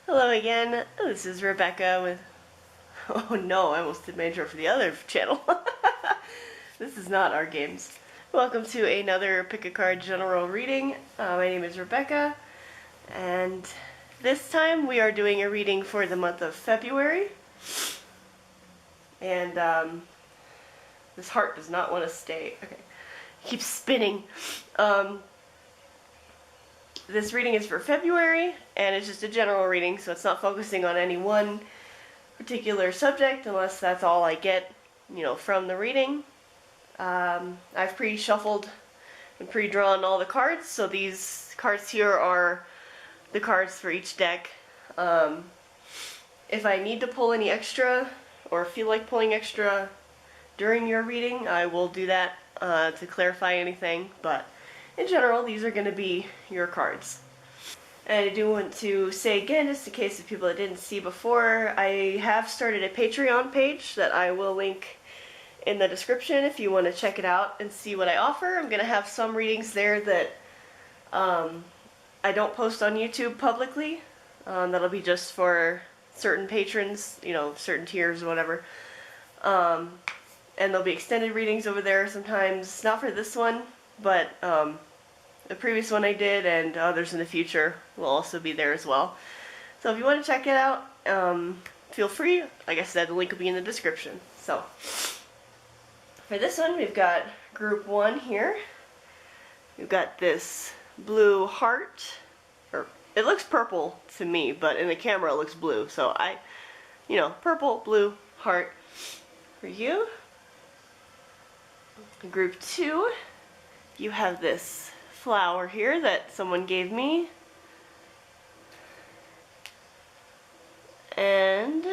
Hello again, this is Rebecca with... Oh no, I almost did my intro for the other channel. This is not our games. Welcome to another pick a card general reading. My name is Rebecca, and this time we are doing a reading for the month of February. And this heart does not want to stay. Okay, it keeps spinning. This reading is for February, and it's just a general reading, so it's not focusing on any one particular subject, unless that's all I get, from the reading. I've pre-shuffled and pre-drawn all the cards, so these cards here are the cards for each deck. If I need to pull any extra, or feel like pulling extra during your reading, I will do that to clarify anything, but in general, these are going to be your cards. And I do want to say again, just in case of people that didn't see before, I have started a Patreon page that I will link in the description if you want to check it out and see what I offer. I'm going to have some readings there that I don't post on YouTube publicly. That'll be just for certain patrons, certain tiers or whatever. And there'll be extended readings over there sometimes, not for this one, but the previous one I did and others in the future will also be there as well. So if you want to check it out, feel free. Like I said, the link will be in the description. So for this one, we've got group 1 here. We've got this blue heart, or it looks purple to me, but in the camera it looks blue. So purple, blue, heart for you. In group 2, you have this flower here that someone gave me, and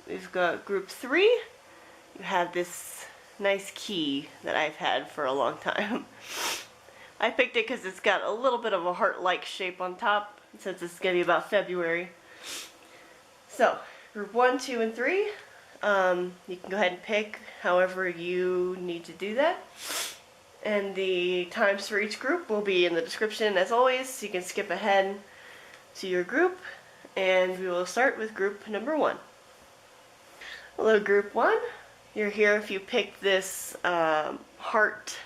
we've got group 3. You have this nice key that I've had for a long time. I picked it because it's got a little bit of a heart-like shape on top, since it's going to be about February. So group 1, 2, and 3, you can go ahead and pick however you need to do that. And the times for each group will be in the description as always, so you can skip ahead to your group. And we will start with group number 1. Hello group 1. You're here if you pick this heart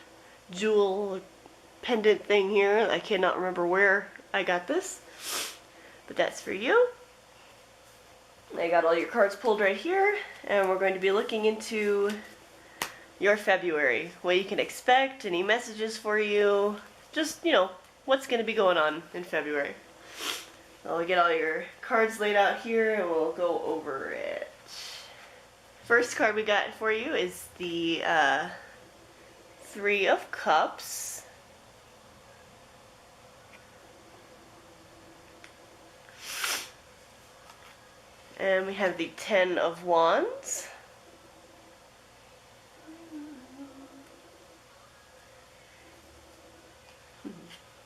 jewel pendant thing here. I cannot remember where I got this, but that's for you. I got all your cards pulled right here, and we're going to be looking into your February, what you can expect, any messages for you, just, what's going to be going on in February. I'll get all your cards laid out here and we'll go over it. First card we got for you is the 3 of Cups. And we have the 10 of Wands.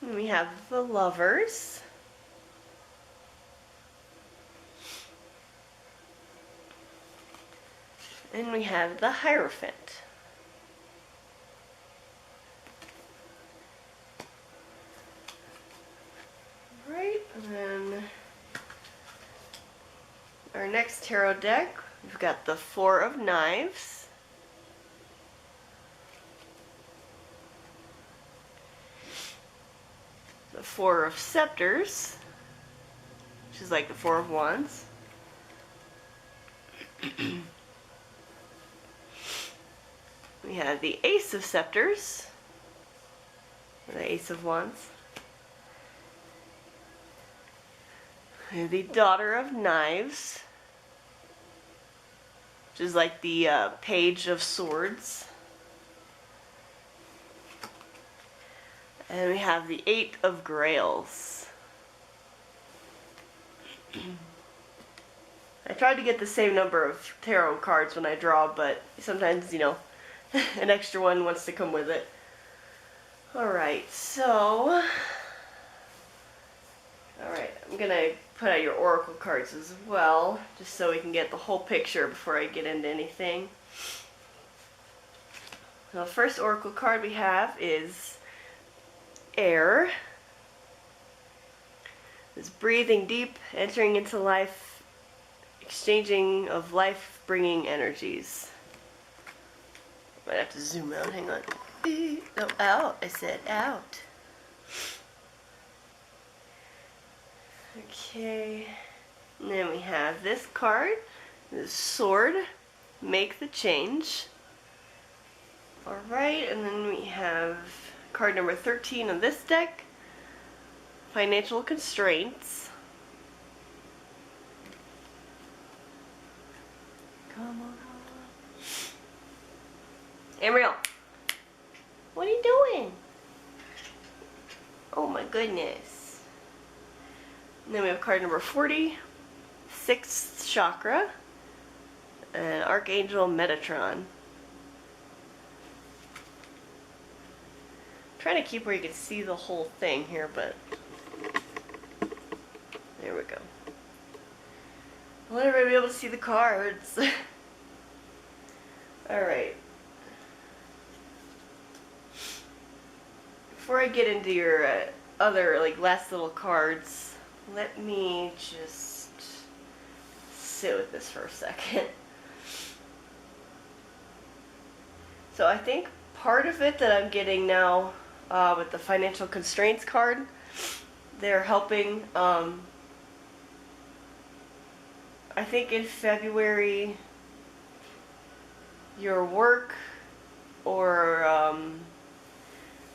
And we have the Lovers. And we have the Hierophant. Right, and then our next tarot deck, we've got the 4 of Knives. The 4 of Scepters, which is like the 4 of Wands. We have the Ace of Scepters, or the Ace of Wands. We have the Daughter of Knives, which is like the Page of Swords. And we have the 8 of Grails. I tried to get the same number of tarot cards when I draw, but sometimes, an extra one wants to come with it. Alright, so... Alright, I'm gonna put out your oracle cards as well, just so we can get the whole picture before I get into anything. The first oracle card we have is Air. Is breathing deep, entering into life, exchanging of life-bringing energies. Might have to zoom out, hang on. No, out, I said out. Okay, and then we have this card, this sword, make the change. Alright, and then we have card number 13 on this deck, financial constraints. Come on. Ariel, what are you doing? Oh my goodness. And then we have card number 40, 6th chakra, and Archangel Metatron. I'm trying to keep where you can see the whole thing here, but there we go. I want everybody to be able to see the cards. Alright. Before I get into your other, like, last little cards, let me just sit with this for a second. So I think part of it that I'm getting now with the financial constraints card, they're helping, I think in February, your work or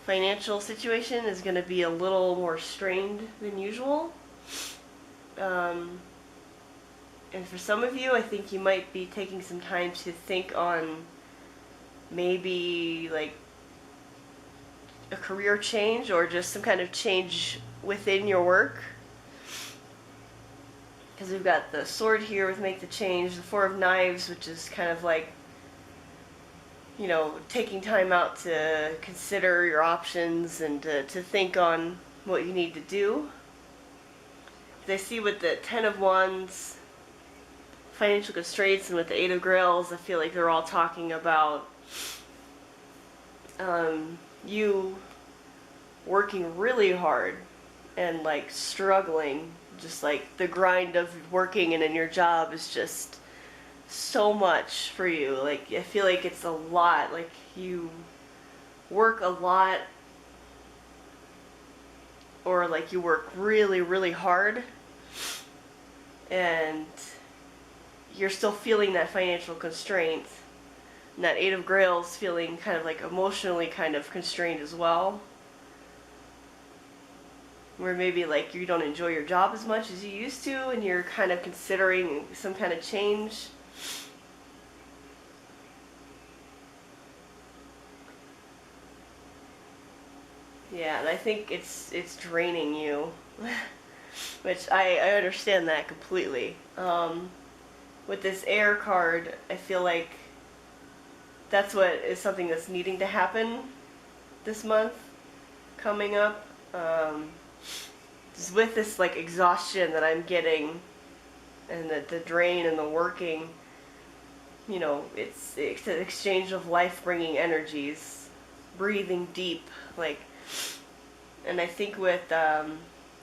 financial situation is going to be a little more strained than usual. And for some of you, I think you might be taking some time to think on maybe like a career change or just some kind of change within your work. Because we've got the sword here with make the change, the 4 of knives, which is kind of like, you know, taking time out to consider your options and to think on what you need to do. They see with the 10 of Wands, financial constraints, and with the 8 of Grails, I feel like they're all talking about you working really hard and like struggling, just like the grind of working and in your job is just so much for you. Like, I feel like it's a lot. Like, you work a lot, or like you work really, really hard, and you're still feeling that financial constraint. And that 8 of Grails feeling kind of like emotionally kind of constrained as well. Where maybe like you don't enjoy your job as much as you used to, and you're kind of considering some kind of change. Yeah, and I think it's draining you, which I understand that completely. With this air card, I feel like that's what is something that's needing to happen this month coming up. Just with this like exhaustion that I'm getting, and the drain and the working, you know, it's an exchange of life-bringing energies, breathing deep, like. And I think with the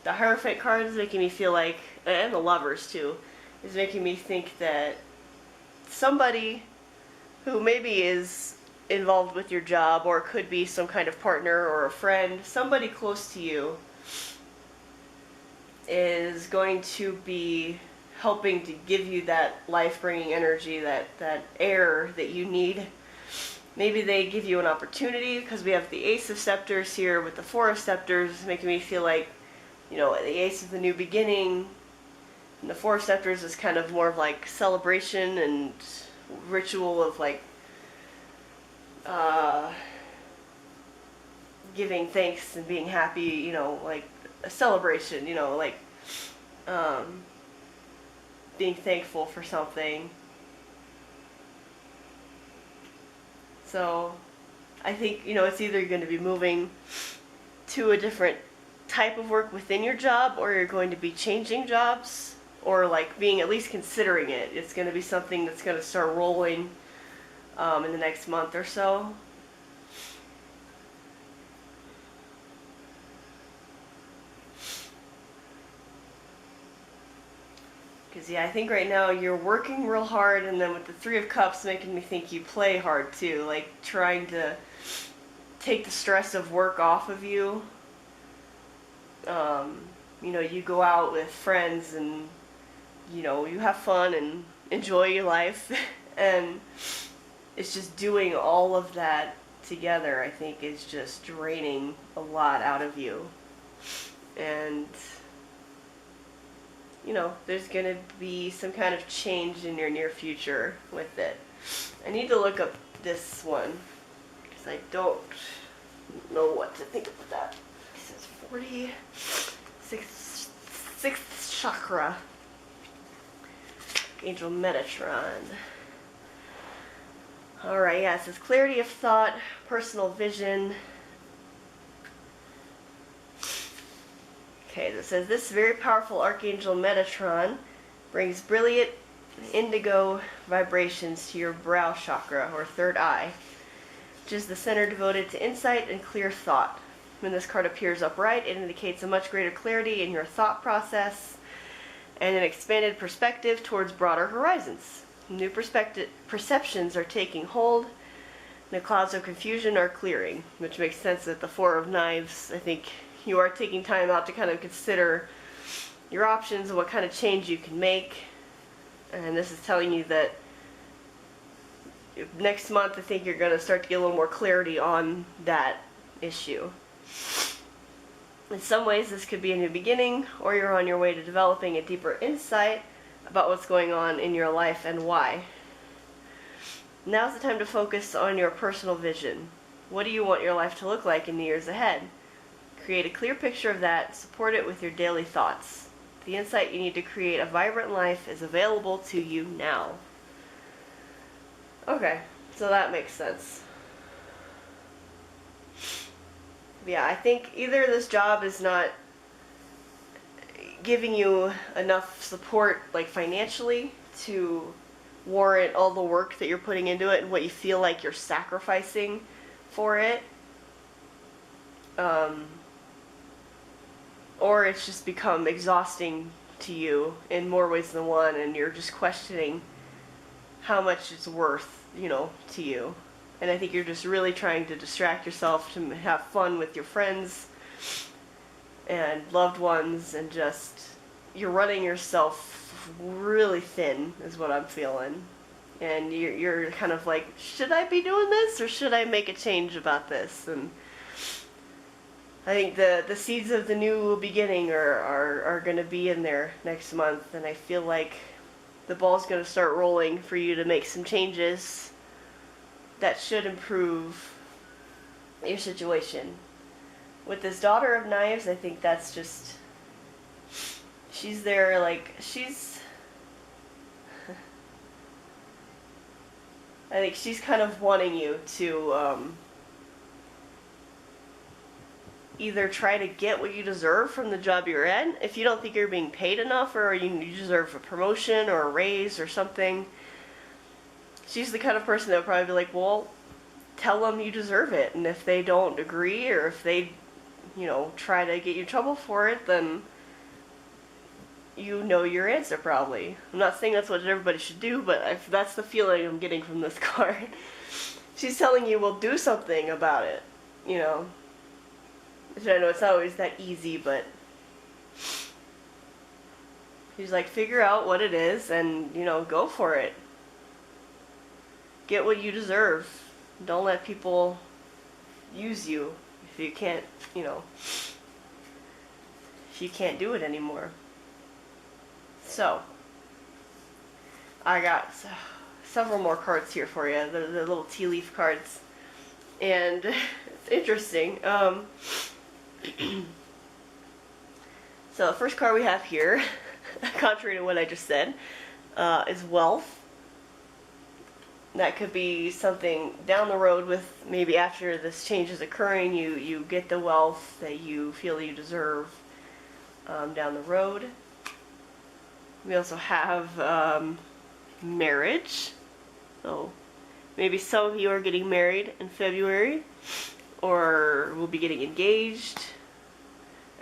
Hierophant card is making me feel like, and the Lovers too, is making me think that somebody who maybe is involved with your job, or could be some kind of partner or a friend, somebody close to you, is going to be helping to give you that life-bringing energy, that air that you need. Maybe they give you an opportunity, because we have the Ace of Scepters here with the 4 of Scepters, making me feel like, you know, the Ace is the new beginning, and the 4 of Scepters is kind of more of like celebration and ritual of like giving thanks and being happy, you know, like a celebration, you know, like being thankful for something. So I think, you know, it's either going to be moving to a different type of work within your job, or you're going to be changing jobs, or like being at least considering it. It's going to be something that's going to start rolling in the next month or so. Because, yeah, I think right now you're working real hard, and then with the Three of Cups making me think you play hard, too. Like, trying to take the stress of work off of you. You know, you go out with friends and, you know, you have fun and enjoy your life. And it's just doing all of that together, I think, is just draining a lot out of you. And, you know, there's going to be some kind of change in your near future with it. I need to look up this one, because I don't know what to think about that. It says 46th chakra. Angel Metatron. Alright, yeah, it says clarity of thought, personal vision. Okay, it says this very powerful Archangel Metatron brings brilliant indigo vibrations to your brow chakra, or third eye, which is the center devoted to insight and clear thought. When this card appears upright, it indicates a much greater clarity in your thought process and an expanded perspective towards broader horizons. New perceptions are taking hold, and the clouds of confusion are clearing, which makes sense that the Four of Knives, I think you are taking time out to kind of consider your options and what kind of change you can make. And this is telling you that next month I think you're going to start to get a little more clarity on that issue. In some ways this could be a new beginning, or you're on your way to developing a deeper insight about what's going on in your life and why. Now's the time to focus on your personal vision. What do you want your life to look like in the years ahead? Create a clear picture of that, support it with your daily thoughts. The insight you need to create a vibrant life is available to you now. Okay, so that makes sense. Yeah, I think either this job is not giving you enough support, like financially, to warrant all the work that you're putting into it and what you feel like you're sacrificing for it. Or it's just become exhausting to you in more ways than one, and you're just questioning how much it's worth, you know, to you. And I think you're just really trying to distract yourself to have fun with your friends and loved ones, and just, you're running yourself really thin is what I'm feeling. And you're kind of like, should I be doing this, or should I make a change about this? And I think the seeds of the new beginning are going to be in there next month, and I feel like the ball's going to start rolling for you to make some changes that should improve your situation. With this Daughter of Knives, I think that's just, she's there, like, I think she's kind of wanting you to either try to get what you deserve from the job you're in, if you don't think you're being paid enough, or you deserve a promotion or a raise or something. She's the kind of person that would probably be like, well, tell them you deserve it, and if they don't agree, or if they, you know, try to get you in trouble for it, then you know your answer probably. I'm not saying that's what everybody should do, but that's the feeling I'm getting from this card. She's telling you, well, do something about it, you know. Which I know it's not always that easy, but she's like, figure out what it is and, you know, go for it. Get what you deserve. Don't let people use you if you can't, you know, if you can't do it anymore. So, I got several more cards here for you. They're the little tea leaf cards. And it's interesting. So the first card we have here, contrary to what I just said, is wealth. That could be something down the road, with maybe after this change is occurring, you get the wealth that you feel you deserve down the road. We also have marriage. So maybe some of you are getting married in February, or will be getting engaged.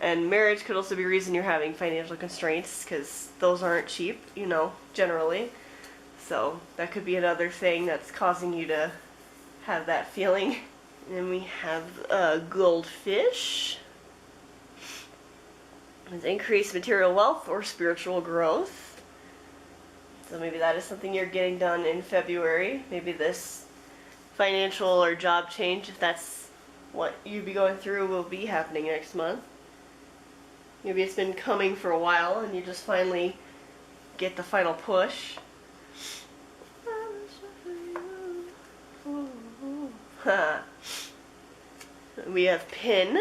And marriage could also be a reason you're having financial constraints, because those aren't cheap, you know, generally. So that could be another thing that's causing you to have that feeling. And we have goldfish. It's increased material wealth or spiritual growth. So maybe that is something you're getting done in February. Maybe this financial or job change, if that's what you'd be going through, will be happening next month. Maybe it's been coming for a while and you just finally get the final push. We have pin,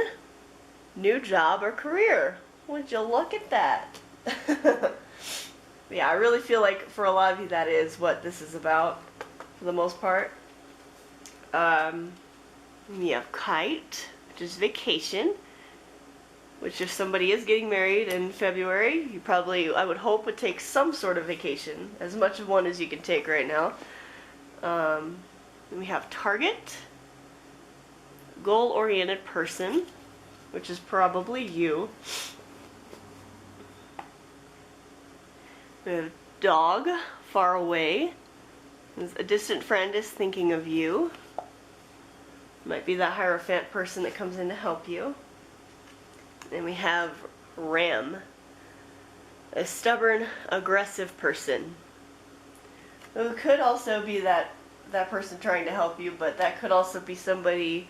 new job or career. Would you look at that? Yeah, I really feel like for a lot of you that is what this is about for the most part. We have kite, which is vacation. Which if somebody is getting married in February, you probably, I would hope, would take some sort of vacation. As much of one as you can take right now. Then we have target, goal-oriented person, which is probably you. We have dog, far away. A distant friend is thinking of you. Might be that Hierophant person that comes in to help you. Then we have ram, a stubborn, aggressive person. It could also be that person trying to help you, but that could also be somebody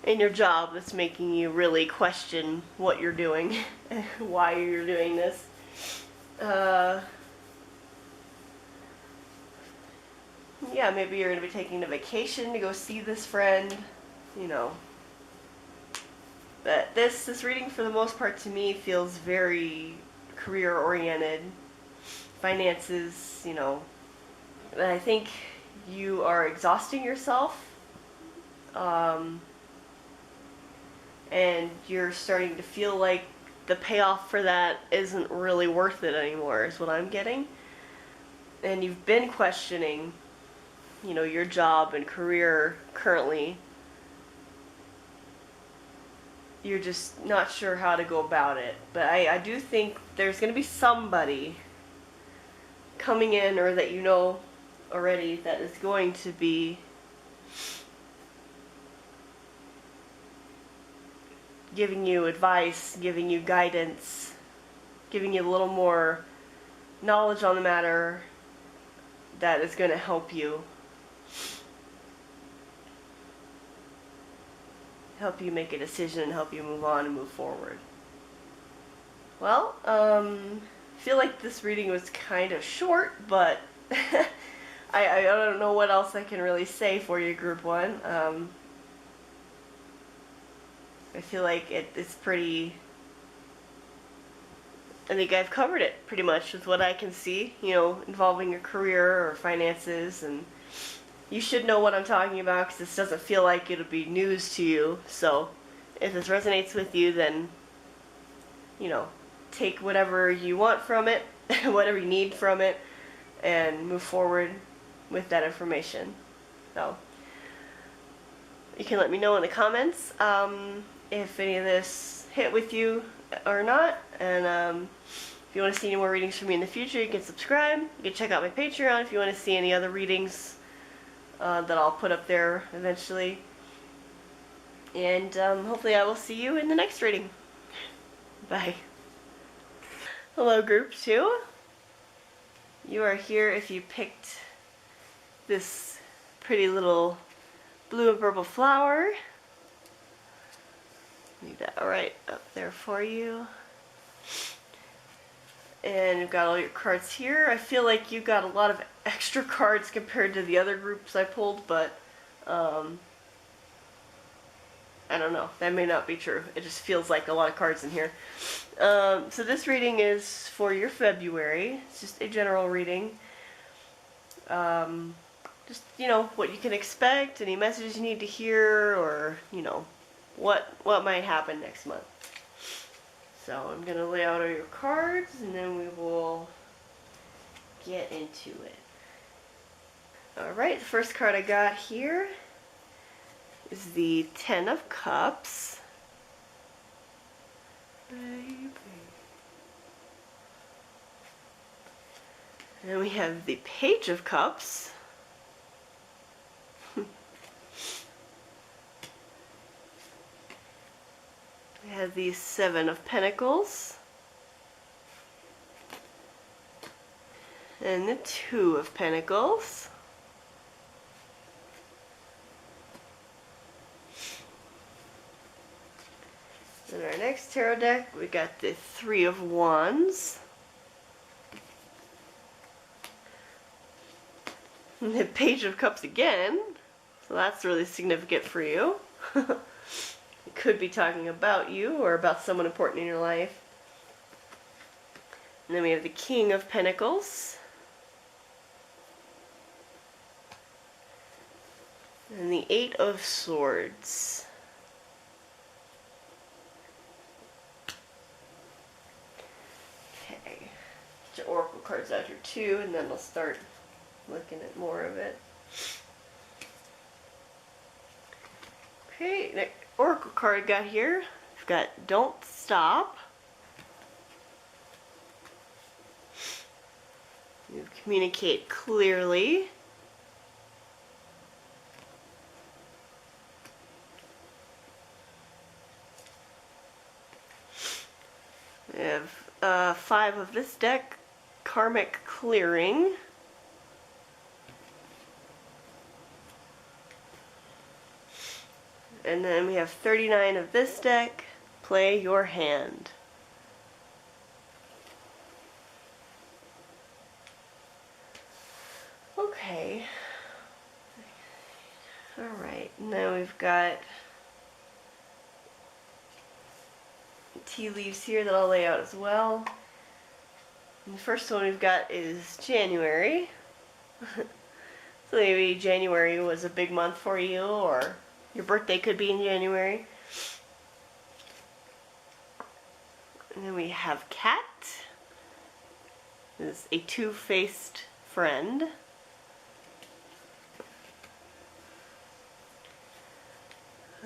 in your job that's making you really question what you're doing, why you're doing this. Yeah, maybe you're going to be taking a vacation to go see this friend, you know. But this reading, for the most part, to me, feels very career-oriented. Finances, you know. And I think you are exhausting yourself. And you're starting to feel like the payoff for that isn't really worth it anymore, is what I'm getting. And you've been questioning, you know, your job and career currently. You're just not sure how to go about it. But I do think there's going to be somebody coming in, or that you know already, that is going to be giving you advice, giving you guidance, giving you a little more knowledge on the matter that is going to help you. Help you make a decision, help you move on and move forward. Well, I feel like this reading was kind of short, but I don't know what else I can really say for you, Group 1. I feel like it's pretty... I think I've covered it pretty much with what I can see, you know, involving your career or finances, and you should know what I'm talking about because this doesn't feel like it'll be news to you. So if this resonates with you, then, you know, take whatever you want from it, whatever you need from it, and move forward with that information. So you can let me know in the comments if any of this hit with you or not. And if you want to see any more readings from me in the future, you can subscribe. You can check out my Patreon if you want to see any other readings that I'll put up there eventually. And hopefully I will see you in the next reading. Bye. Hello, Group 2. You are here if you picked this pretty little blue and purple flower. Leave that right up there for you. And you've got all your cards here. I feel like you got a lot of extra cards compared to the other groups I pulled, but I don't know. That may not be true. It just feels like a lot of cards in here. So this reading is for your February. It's just a general reading. Just, you know, what you can expect, any messages you need to hear, or, you know, what might happen next month. So I'm going to lay out all your cards, and then we will get into it. Alright, the first card I got here is the Ten of Cups. baby. And we have the Page of Cups. We have the Seven of Pentacles. And the Two of Pentacles. In our next tarot deck, we got the Three of Wands. And the Page of Cups again. So that's really significant for you. It could be talking about you or about someone important in your life. And then we have the King of Pentacles. And the Eight of Swords. Okay. Get your oracle cards out here too, and then I'll start looking at more of it. Okay, next oracle card I got here. We've got Don't Stop. You communicate clearly. We have 5 of this deck, Karmic Clearing. And then we have 39 of this deck, Play Your Hand. Okay. Alright, now we've got tea leaves here that I'll lay out as well. And the first one we've got is January. So maybe January was a big month for you, or your birthday could be in January. And then we have Cat. This is a two-faced friend.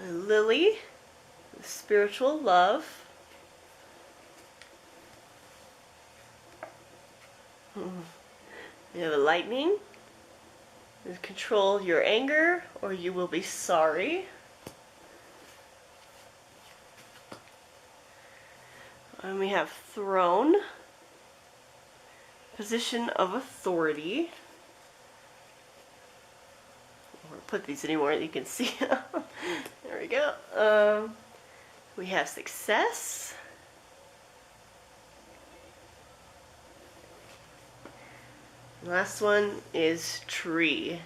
Lily, spiritual love. We have a lightning. Control your anger or you will be sorry. And we have throne. Position of authority. I won't put these anymore that you can see. There we go. We have success. Last one is tree.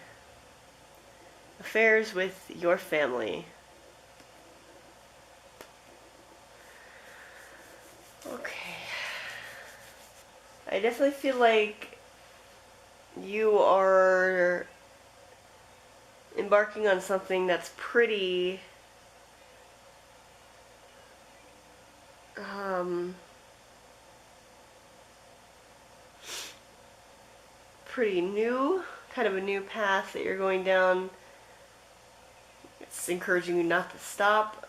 Affairs with your family. Okay. I definitely feel like you are embarking on something that's pretty pretty new, kind of a new path that you're going down. It's encouraging you not to stop.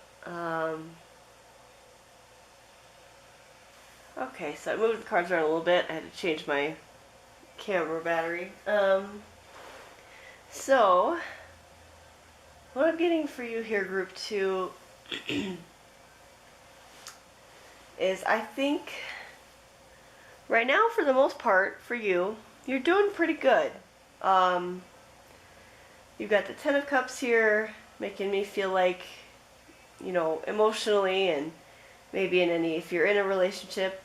Okay, so I moved the cards around a little bit. I had to change my camera battery. So, what I'm getting for you here, Group 2, is I think right now, for the most part, for you, you're doing pretty good. You've got the Ten of Cups here, making me feel like, you know, emotionally and maybe if you're in a relationship,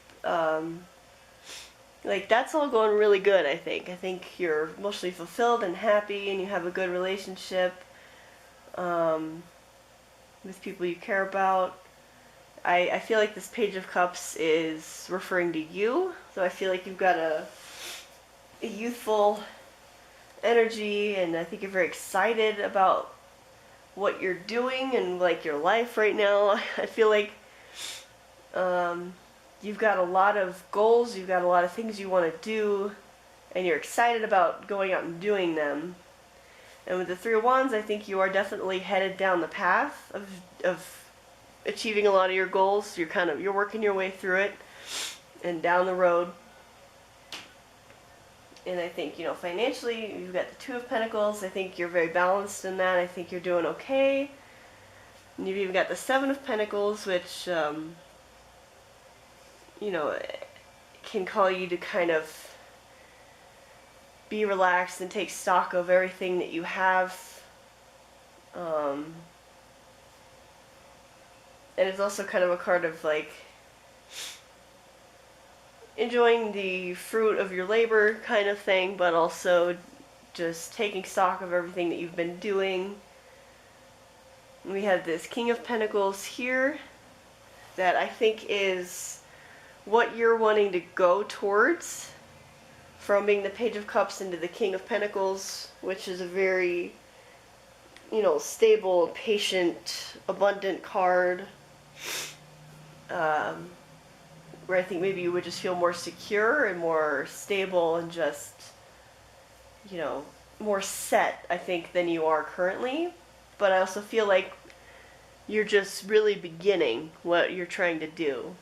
like that's all going really good, I think. I think you're emotionally fulfilled and happy and you have a good relationship with people you care about. I feel like this Page of Cups is referring to you, so I feel like you've got a youthful energy, and I think you're very excited about what you're doing and like your life right now. I feel like you've got a lot of goals, you've got a lot of things you want to do, and you're excited about going out and doing them. And with the Three of Wands, I think you are definitely headed down the path of achieving a lot of your goals. You're working your way through it and down the road. And I think, financially, you've got the Two of Pentacles. I think you're very balanced in that. I think you're doing okay. And you've even got the Seven of Pentacles, which, can call you to kind of be relaxed and take stock of everything that you have. And it's also kind of a card of, like, enjoying the fruit of your labor kind of thing, but also just taking stock of everything that you've been doing. We have this King of Pentacles here that I think is what you're wanting to go towards, from being the Page of Cups into the King of Pentacles, which is a very, stable, patient, abundant card. Where I think maybe you would just feel more secure and more stable and just, more set, I think, than you are currently. But I also feel like you're just really beginning what you're trying to do.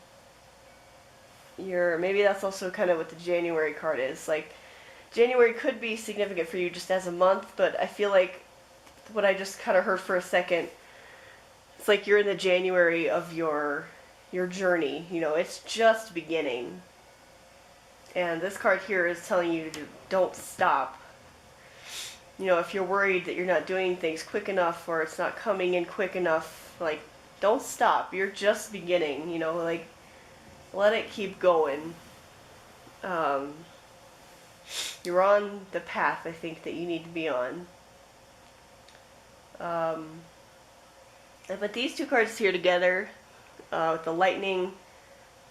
Maybe that's also kind of what the January card is. Like, January could be significant for you just as a month, but I feel like what I just kind of heard for a second, it's like you're in the January of your journey. It's just beginning. And this card here is telling you to don't stop. If you're worried that you're not doing things quick enough or it's not coming in quick enough, like, don't stop. You're just beginning, like, let it keep going. You're on the path, I think, that you need to be on. But these two cards here together, with the Lightning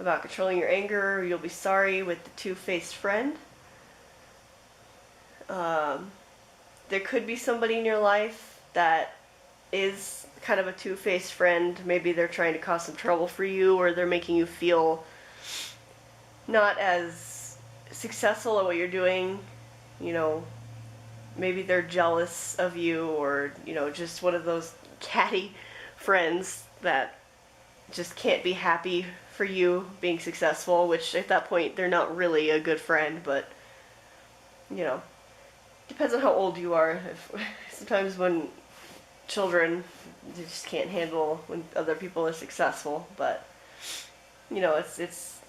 about controlling your anger, you'll be sorry, with the Two-Faced Friend. There could be somebody in your life that is kind of a two-faced friend. Maybe they're trying to cause some trouble for you, or they're making you feel not as successful at what you're doing. Maybe they're jealous of you, or, just one of those catty friends that just can't be happy for you being successful, which at that point they're not really a good friend, but depends on how old you are. Sometimes when children, they just can't handle when other people are successful, but it's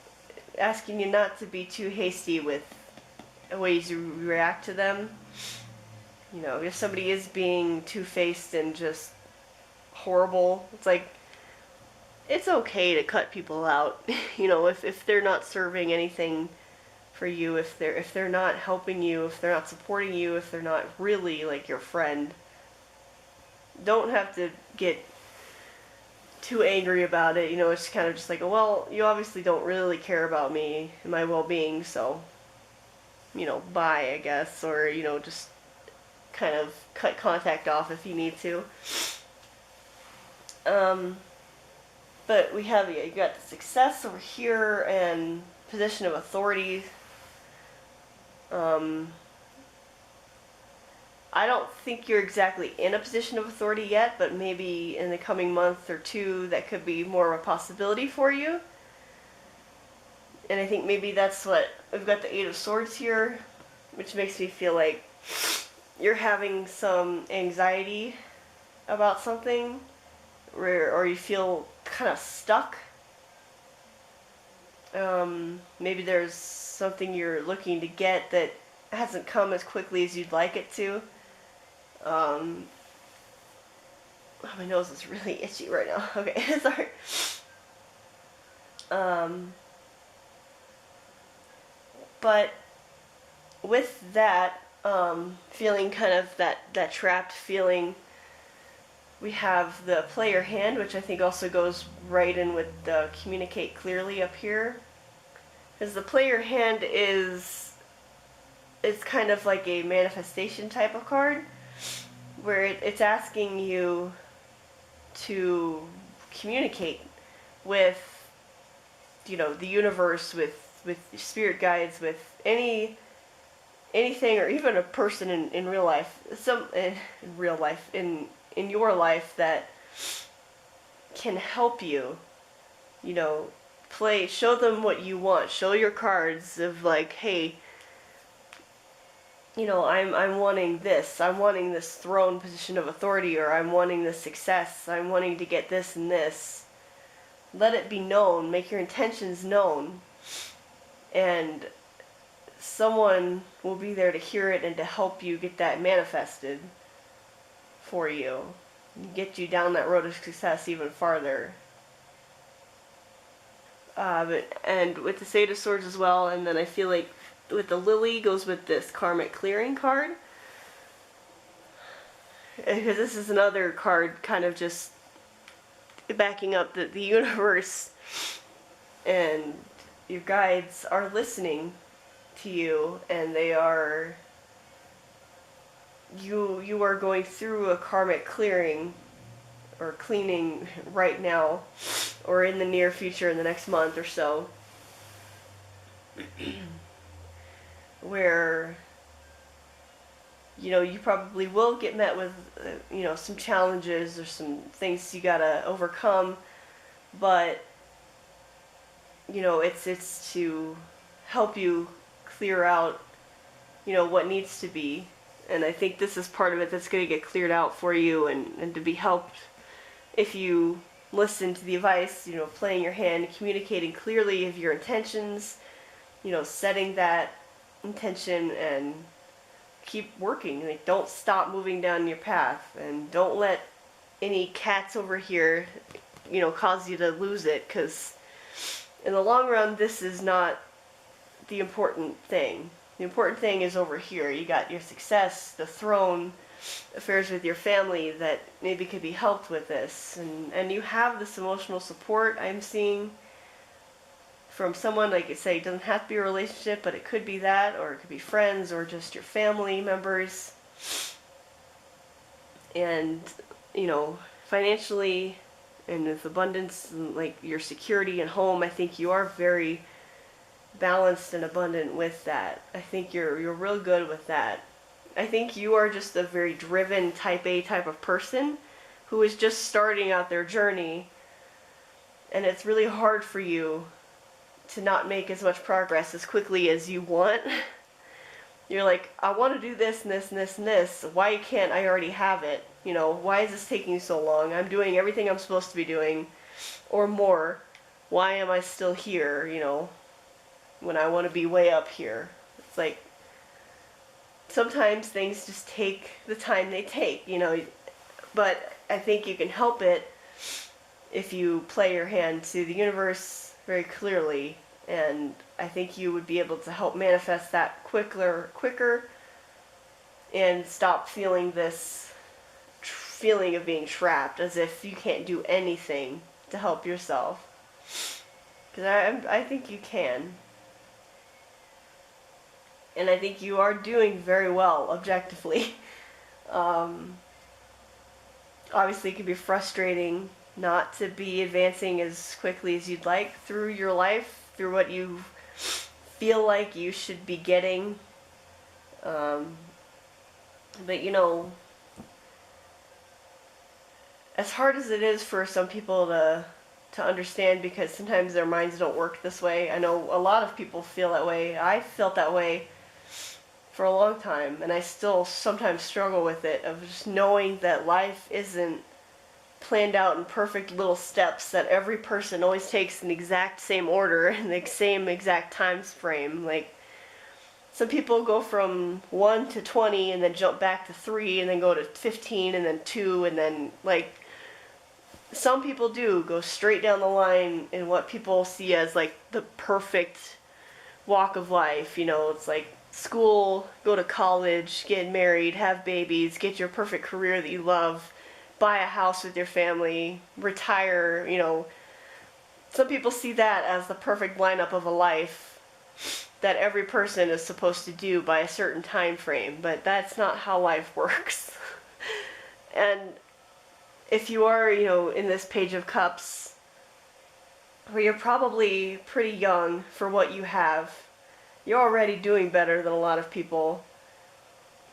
asking you not to be too hasty with the ways you react to them. If somebody is being two-faced and just horrible, it's like, it's okay to cut people out. If they're not serving anything for you, if they're not helping you, if they're not supporting you, if they're not really like your friend, don't have to get too angry about it. It's kind of just like, well, you obviously don't really care about me and my well-being, so bye, I guess, or just kind of cut contact off if you need to. But we have, you got the Success over here and position of authority. I don't think you're exactly in a position of authority yet, but maybe in the coming month or two that could be more of a possibility for you. And I think maybe that's what, we've got the Eight of Swords here, which makes me feel like you're having some anxiety about something, or you feel kind of stuck. Maybe there's something you're looking to get that hasn't come as quickly as you'd like it to. Oh, my nose is really itchy right now. Okay, sorry. But with that, feeling kind of that trapped feeling, we have the Player Hand, which I think also goes right in with the Communicate Clearly up here. Because the Player Hand it's kind of like a manifestation type of card, where it's asking you to communicate with, the universe, with spirit guides, with anything, or even a person in real life, in your life that can help you, you know, show them what you want. Show your cards of like, hey, you know, I'm wanting this. I'm wanting this throne position of authority, or I'm wanting this success. I'm wanting to get this and this. Let it be known. Make your intentions known. And someone will be there to hear it and to help you get that manifested for you. Get you down that road of success even farther. And with the Sage of Swords as well, and then I feel like with the Lily goes with this Karmic Clearing card. Because this is another card kind of just backing up the universe, and your guides are listening to you, and they are... You are going through a karmic clearing or cleaning right now, or in the near future, in the next month or so, where, you know, you probably will get met with, you know, some challenges or some things you gotta overcome, but, you know, it's to help you clear out, you know, what needs to be. And I think this is part of it that's going to get cleared out for you, and to be helped if you listen to the advice, you know, playing your hand, communicating clearly of your intentions, you know, setting that intention and keep working. Like, don't stop moving down your path, and don't let any cats over here, you know, cause you to lose it, because in the long run, this is not the important thing. The important thing is over here. You got your success, the throne, affairs with your family that maybe could be helped with this. And you have this emotional support I'm seeing from someone, like I say, it doesn't have to be a relationship, but it could be that, or it could be friends, or just your family members. And, you know, financially and with abundance, and like your security and home, I think you are very balanced and abundant with that. I think you're real good with that. I think you are just a very driven type A type of person who is just starting out their journey, and it's really hard for you to not make as much progress as quickly as you want. You're like, I want to do this and this and this and this. Why can't I already have it? You know, why is this taking so long? I'm doing everything I'm supposed to be doing, or more. Why am I still here, you know, when I want to be way up here? It's like, sometimes things just take the time they take, you know, but I think you can help it if you play your hand to the universe very clearly, and I think you would be able to help manifest that quicker, and stop feeling this feeling of being trapped, as if you can't do anything to help yourself. Because I think you can. And I think you are doing very well, objectively. Obviously, it can be frustrating not to be advancing as quickly as you'd like through your life, through what you feel like you should be getting. But, you know, as hard as it is for some people to understand, because sometimes their minds don't work this way. I know a lot of people feel that way. I felt that way for a long time, and I still sometimes struggle with it, of just knowing that life isn't planned out in perfect little steps, that every person always takes in the exact same order in the same exact time frame. Like, some people go from 1 to 20 and then jump back to 3 and then go to 15 and then 2, and then, like, some people do go straight down the line in what people see as like the perfect walk of life. You know, it's like school, go to college, get married, have babies, get your perfect career that you love, buy a house with your family, retire. You know, some people see that as the perfect lineup of a life that every person is supposed to do by a certain time frame, but that's not how life works. And if you are, you know, in this Page of Cups, where you're probably pretty young for what you have, you're already doing better than a lot of people,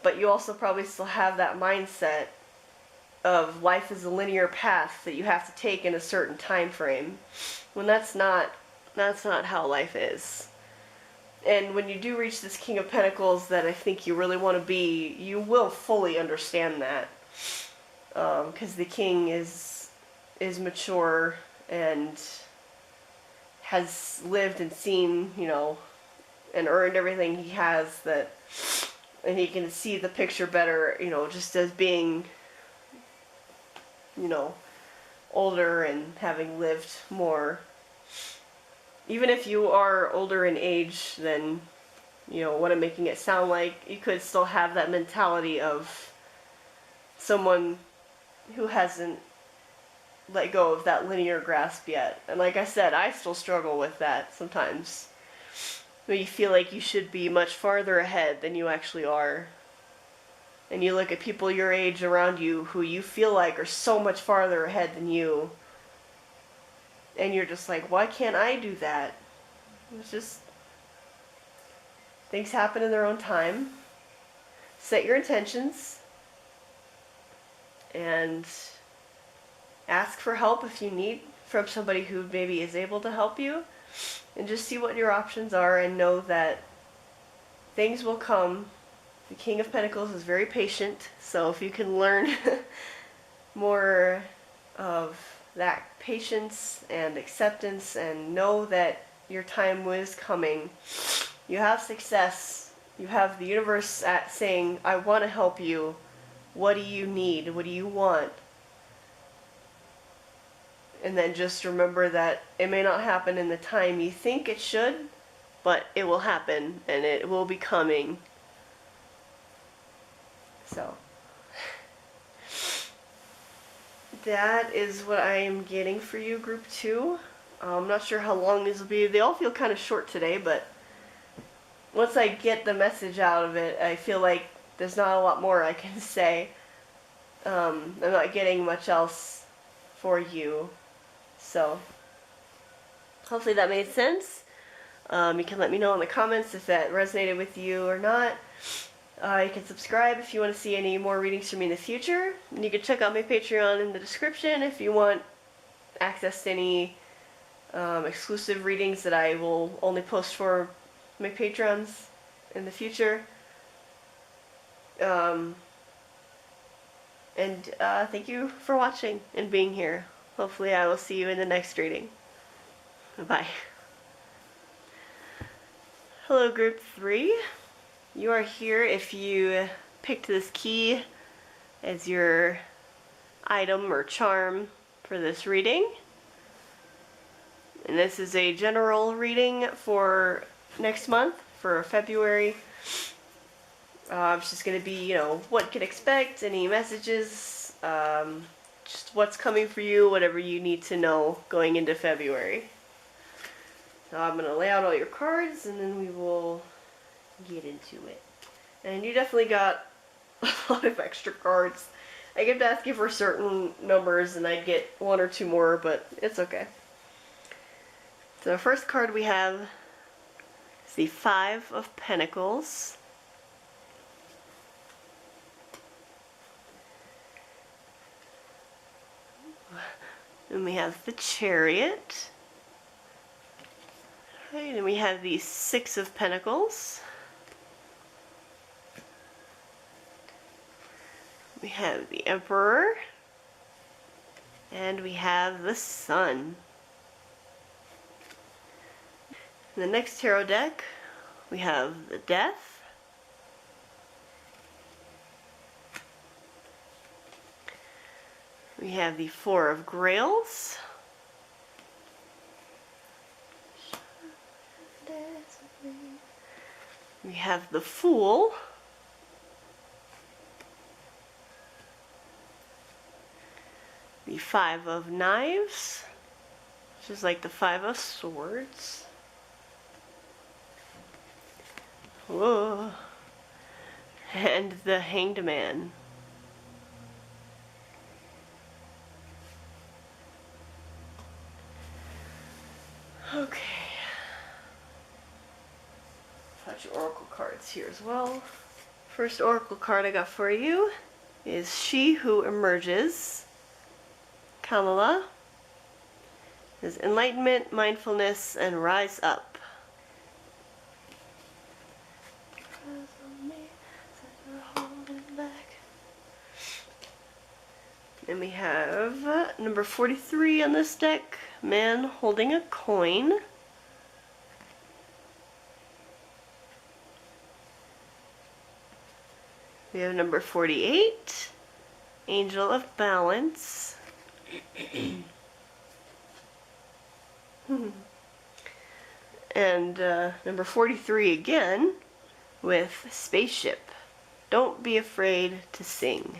but you also probably still have that mindset of life as a linear path that you have to take in a certain time frame, when that's not how life is. And when you do reach this King of Pentacles that I think you really want to be, you will fully understand that, because the King is mature and has lived and seen, you know, and earned everything he has, that, and he can see the picture better, you know, just as being, you know, older and having lived more. Even if you are older in age than, you know, what I'm making it sound like, you could still have that mentality of someone who hasn't let go of that linear grasp yet. And like I said, I still struggle with that sometimes. Where you feel like you should be much farther ahead than you actually are. And you look at people your age around you who you feel like are so much farther ahead than you. And you're just like, why can't I do that? It's just, things happen in their own time. Set your intentions. And ask for help if you need from somebody who maybe is able to help you. And just see what your options are and know that things will come. The King of Pentacles is very patient, so if you can learn more of that patience and acceptance and know that your time is coming, you have success. You have the universe saying, I want to help you. What do you need? What do you want? And then just remember that it may not happen in the time you think it should, but it will happen and it will be coming. So, that is what I am getting for you, Group 2. I'm not sure how long these will be. They all feel kind of short today, but once I get the message out of it, I feel like there's not a lot more I can say. I'm not getting much else for you. So, hopefully that made sense. You can let me know in the comments if that resonated with you or not. You can subscribe if you want to see any more readings from me in the future. And you can check out my Patreon in the description if you want access to any exclusive readings that I will only post for my patrons in the future. And thank you for watching and being here. Hopefully I will see you in the next reading. Bye. Hello, Group 3. You are here if you picked this key as your item or charm for this reading. And this is a general reading for next month, for February. It's just going to be, you know, what you can expect, any messages, just what's coming for you, whatever you need to know going into February. So I'm going to lay out all your cards and then we will get into it. And you definitely got a lot of extra cards. I kept asking for certain numbers and I'd get one or two more, but it's okay. So the first card we have is the Five of Pentacles. Then we have the Chariot. Okay, then we have the Six of Pentacles. We have the Emperor. And we have the Sun. In the next tarot deck, we have the Death. We have the Four of Grails. We have the Fool. The Five of Knives, which is like the Five of Swords. Whoa. And the Hanged Man. Okay. Got your oracle cards here as well. First oracle card I got for you is she who emerges. Kamala is enlightenment, mindfulness, and rise up. And we have number 43 on this deck, man holding a coin. We have number 48, angel of balance. And number 43 again with spaceship. Don't be afraid to sing.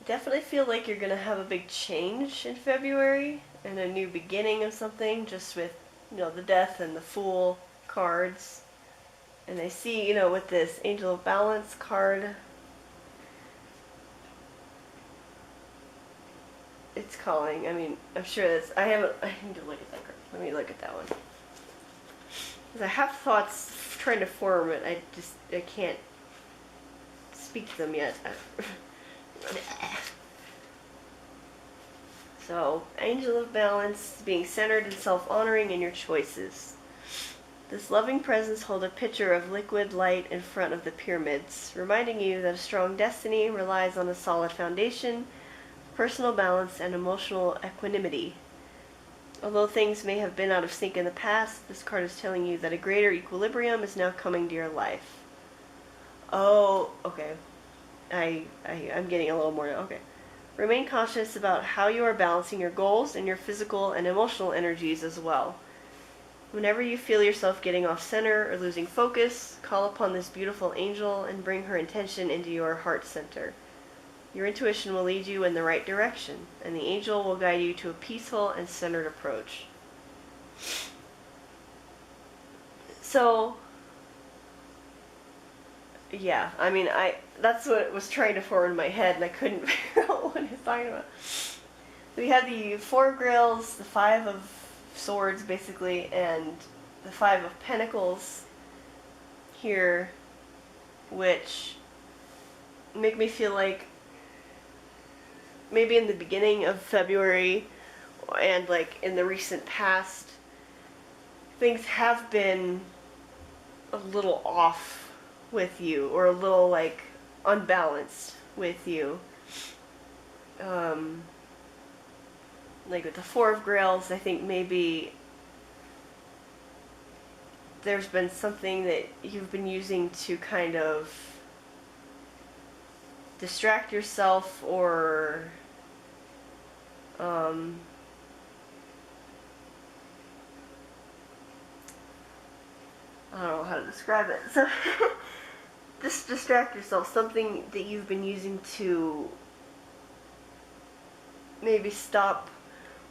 Definitely feel like you're going to have a big change in February and a new beginning of something, just with, the death and the fool cards. And I see, with this angel of balance card, it's calling. I mean, I'm sure that's, I need to look at that card. Let me look at that one. Because I have thoughts trying to form it. I can't speak to them yet. So, angel of balance, being centered and self-honoring in your choices. This loving presence holds a pitcher of liquid light in front of the pyramids, reminding you that a strong destiny relies on a solid foundation, personal balance, and emotional equanimity. Although things may have been out of sync in the past, this card is telling you that a greater equilibrium is now coming to your life. Oh, okay. I'm getting a little more now. Okay. Remain cautious about how you are balancing your goals and your physical and emotional energies as well. Whenever you feel yourself getting off center or losing focus, call upon this beautiful angel and bring her intention into your heart center. Your intuition will lead you in the right direction, and the angel will guide you to a peaceful and centered approach. So, yeah, I mean, that's what was trying to form in my head, and I couldn't figure out what he's talking about. We have the Four of Grails, the Five of Swords, basically, and the Five of Pentacles here, which make me feel like maybe in the beginning of February and like in the recent past, things have been a little off with you, or a little like unbalanced with you. Like with the Four of Grails, I think maybe there's been something that you've been using to kind of distract yourself, or I don't know how to describe it. So just distract yourself, something that you've been using to maybe stop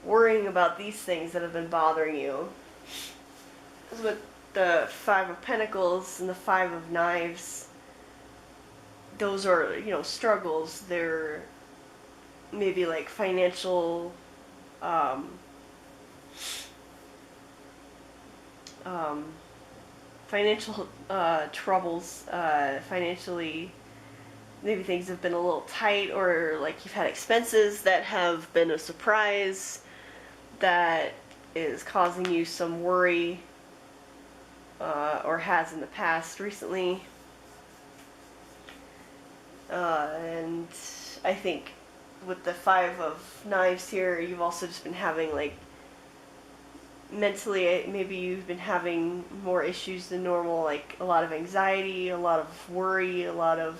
worrying about these things that have been bothering you. With the Five of Pentacles and the Five of Knives, those are, struggles. They're maybe like financial troubles, financially. Maybe things have been a little tight, or like you've had expenses that have been a surprise that is causing you some worry, or has in the past recently. And I think with the Five of Knives here, you've also just been having like mentally, maybe you've been having more issues than normal, like a lot of anxiety, a lot of worry, a lot of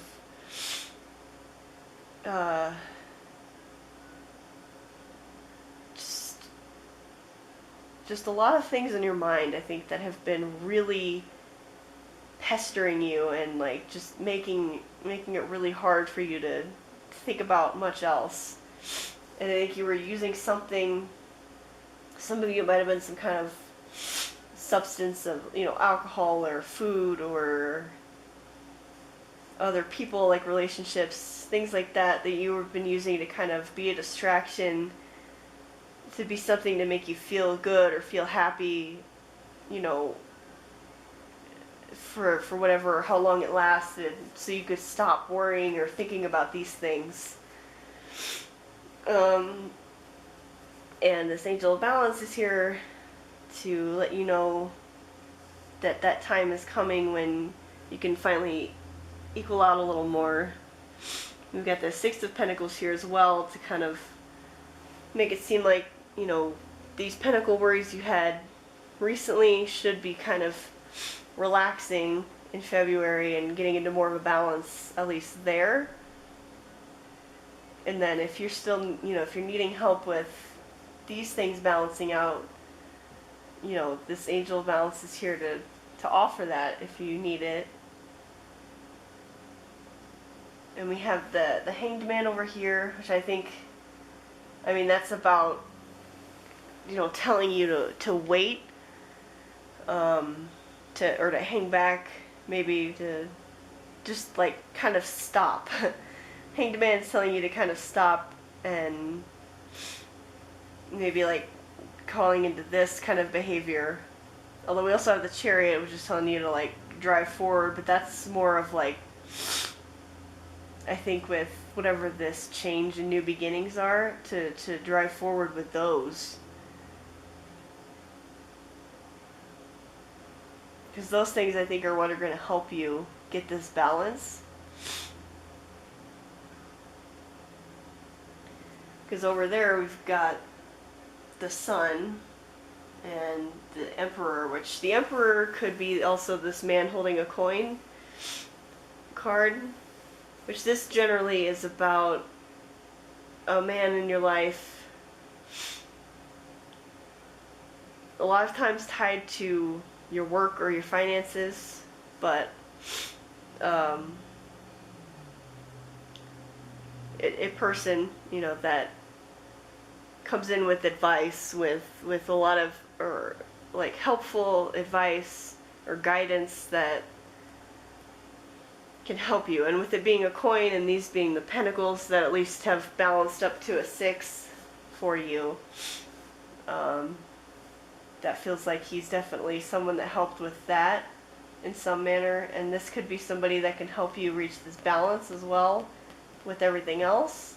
just a lot of things in your mind, I think, that have been really pestering you and like just making it really hard for you to think about much else. And I think you were using something, some of you might have been some kind of substance of, alcohol or food or other people, like relationships, things like that you have been using to kind of be a distraction, to be something to make you feel good or feel happy, for whatever, how long it lasted, so you could stop worrying or thinking about these things. And this angel of balance is here to let you know that that time is coming when you can finally equal out a little more. We've got the Six of Pentacles here as well to kind of make it seem like, you know, these pentacle worries you had recently should be kind of relaxing in February and getting into more of a balance, at least there. And then if you're still, you know, if you're needing help with these things balancing out, you know, this angel of balance is here to offer that if you need it. And we have the Hanged Man over here, which I think, I mean, that's about, you know, telling you to wait, or to hang back, maybe to just like kind of stop. Hanged Man is telling you to kind of stop and maybe like calling into this kind of behavior. Although we also have the Chariot, which is telling you to like drive forward, but that's more of like, I think with whatever this change and new beginnings are, to drive forward with those. Because those things I think are what are going to help you get this balance. Because over there we've got the Sun and the Emperor, which the Emperor could be also this man holding a coin card, which this generally is about a man in your life, a lot of times tied to your work or your finances, but a person, you know, that comes in with advice, with a lot of, or like helpful advice or guidance that can help you. And with it being a coin and these being the pentacles that at least have balanced up to a 6 for you, that feels like he's definitely someone that helped with that in some manner. And this could be somebody that can help you reach this balance as well with everything else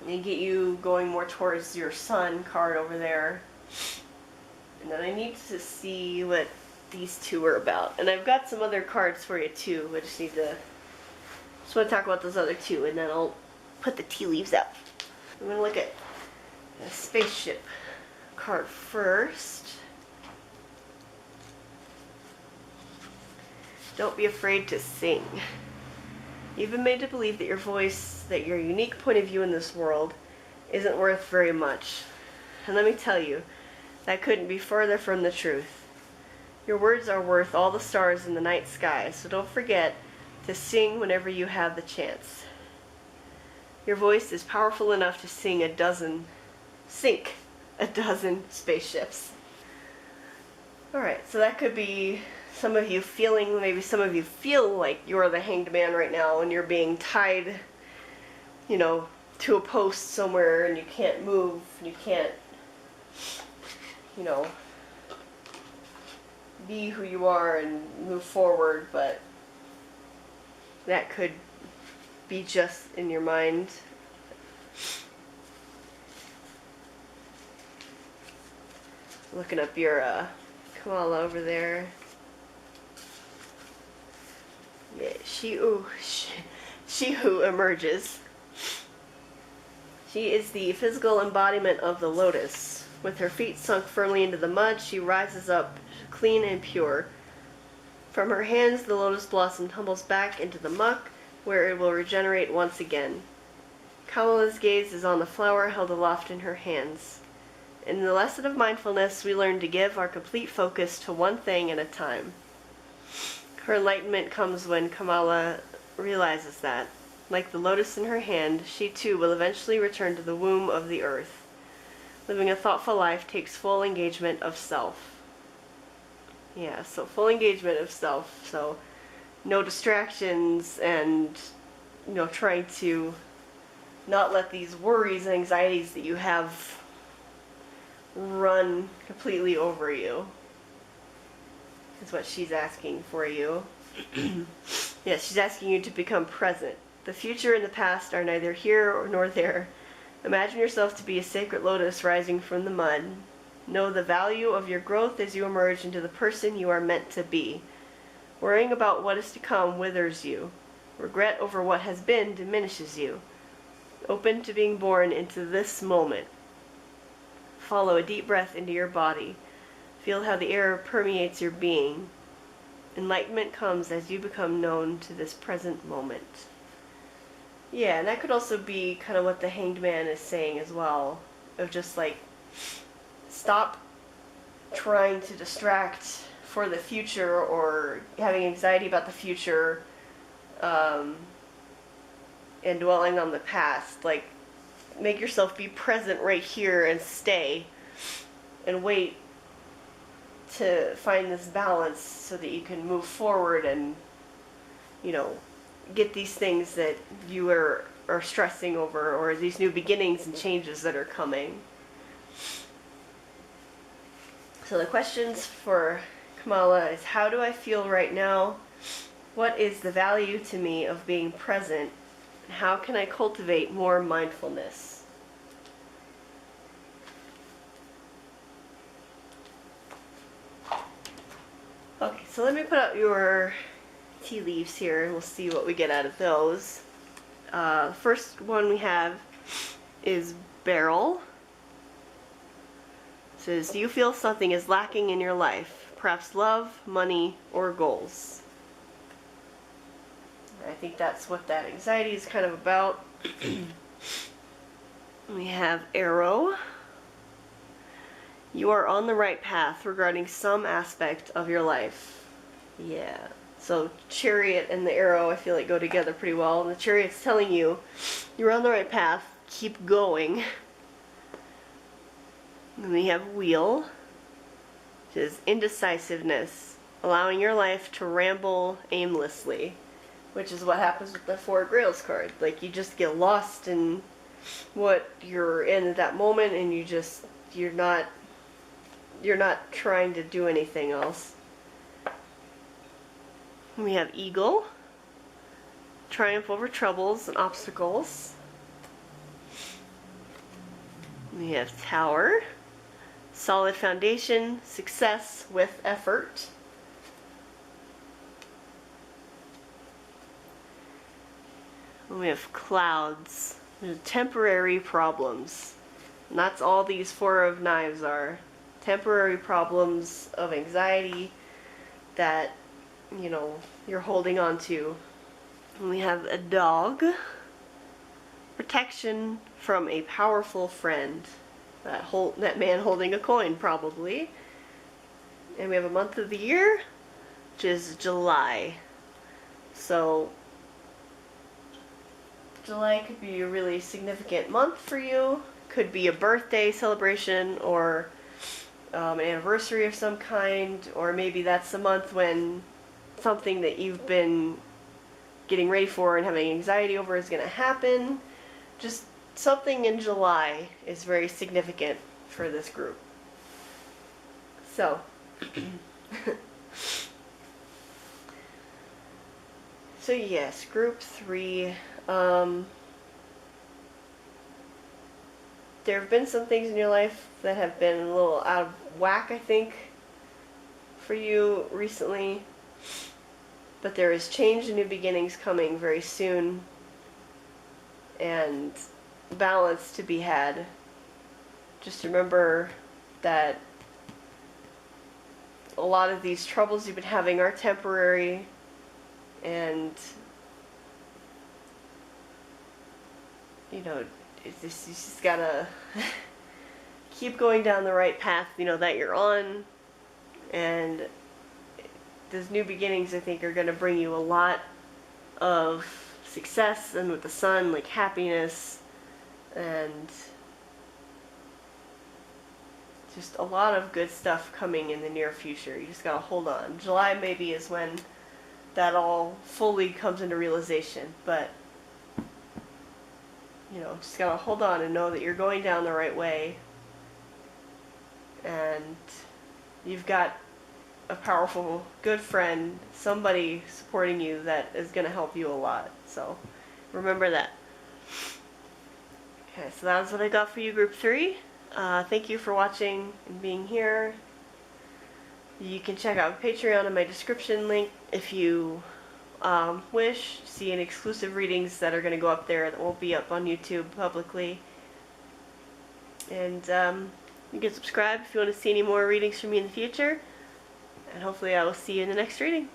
and get you going more towards your Sun card over there. And then I need to see what these two are about. And I've got some other cards for you too. I just want to talk about those other two, and then I'll put the tea leaves out. I'm going to look at the Spaceship card first. Don't be afraid to sing. You've been made to believe that your voice, that your unique point of view in this world, isn't worth very much. And let me tell you, that couldn't be further from the truth. Your words are worth all the stars in the night sky, so don't forget to sing whenever you have the chance. Your voice is powerful enough to sink a dozen spaceships. Alright, so that could be some of you feeling, maybe some of you feel like you're the Hanged Man right now and you're being tied, you know, to a post somewhere and you can't move, you can't, you know, be who you are and move forward, but that could be just in your mind. Looking up your Kamala over there. Yeah, she who emerges. She is the physical embodiment of the lotus. With her feet sunk firmly into the mud, she rises up clean and pure. From her hands, the lotus blossom tumbles back into the muck, where it will regenerate once again. Kamala's gaze is on the flower held aloft in her hands. In the lesson of mindfulness, we learn to give our complete focus to one thing at a time. Her enlightenment comes when Kamala realizes that, like the lotus in her hand, she too will eventually return to the womb of the earth. Living a thoughtful life takes full engagement of self. Yeah, so full engagement of self. So no distractions and, you know, trying to not let these worries and anxieties that you have run completely over you. is what she's asking for you. Yes, she's asking you to become present. The future and the past are neither here nor there. Imagine yourself to be a sacred lotus rising from the mud. Know the value of your growth as you emerge into the person you are meant to be. Worrying about what is to come withers you. Regret over what has been diminishes you. Open to being born into this moment. Follow a deep breath into your body. Feel how the air permeates your being. Enlightenment comes as you become known to this present moment. Yeah, and that could also be kind of what the Hanged Man is saying as well. Of just like, stop trying to distract for the future or having anxiety about the future and dwelling on the past. Like, make yourself be present right here and stay and wait to find this balance so that you can move forward and, you know, get these things that you are stressing over, or these new beginnings and changes that are coming. So the questions for Kamala is, how do I feel right now? What is the value to me of being present? And how can I cultivate more mindfulness? Okay, so let me put out your tea leaves here and we'll see what we get out of those. First one we have is Beryl. It says, do you feel something is lacking in your life? Perhaps love, money, or goals? I think that's what that anxiety is kind of about. We have Arrow. You are on the right path regarding some aspect of your life. Yeah. So Chariot and the Arrow, I feel like, go together pretty well. And the Chariot's telling you, you're on the right path, keep going. Then we have Wheel, which is indecisiveness, allowing your life to ramble aimlessly, which is what happens with the Four Grails card. Like, you just get lost in what you're in at that moment, and you're not trying to do anything else. We have Eagle, triumph over troubles and obstacles. We have Tower, solid foundation, success with effort. And we have Clouds, temporary problems. And that's all these Four of Knives are. Temporary problems of anxiety that, you know, you're holding on to. And we have a Dog, protection from a powerful friend. That man holding a coin, probably. And we have a month of the year, which is July. So July could be a really significant month for you. Could be a birthday celebration or an anniversary of some kind, or maybe that's the month when something that you've been getting ready for and having anxiety over is going to happen. Just something in July is very significant for this group. So, so yes, group 3. There have been some things in your life that have been a little out of whack, I think, for you recently. But there is change and new beginnings coming very soon. And balance to be had. Just remember that a lot of these troubles you've been having are temporary, and you know, you just gotta keep going down the right path, you know, that you're on. And those new beginnings, I think, are gonna bring you a lot of success, and with the Sun, like happiness, and just a lot of good stuff coming in the near future. You just gotta hold on. July maybe is when that all fully comes into realization, but you know, just gotta hold on and know that you're going down the right way, and you've got a powerful, good friend, somebody supporting you that is going to help you a lot. So remember that. Okay, so that's what I got for you, Group 3. Thank you for watching and being here. You can check out Patreon in my description link if you wish. See any exclusive readings that are going to go up there that won't be up on YouTube publicly. And you can subscribe if you want to see any more readings from me in the future. And hopefully I will see you in the next reading.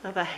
Bye-bye.